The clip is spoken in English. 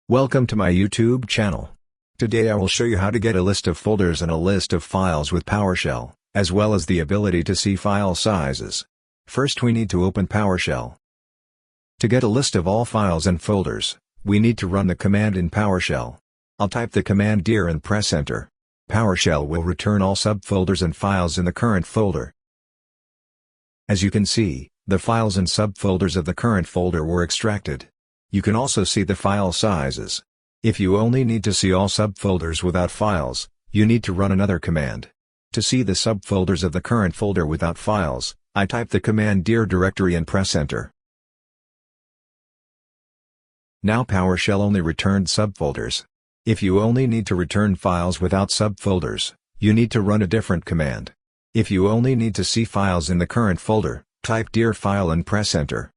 Welcome to my YouTube channel. Today I will show you how to get a list of folders and a list of files with PowerShell, as well as the ability to see file sizes. First we need to open PowerShell. To get a list of all files and folders, we need to run the command in PowerShell. I'll type the command dir and press enter. PowerShell will return all subfolders and files in the current folder. As you can see, the files and subfolders of the current folder were extracted. You can also see the file sizes. If you only need to see all subfolders without files, you need to run another command. To see the subfolders of the current folder without files, I type the command dir directory and press enter. Now PowerShell only returned subfolders. If you only need to return files without subfolders, you need to run a different command. If you only need to see files in the current folder, type dir file and press enter.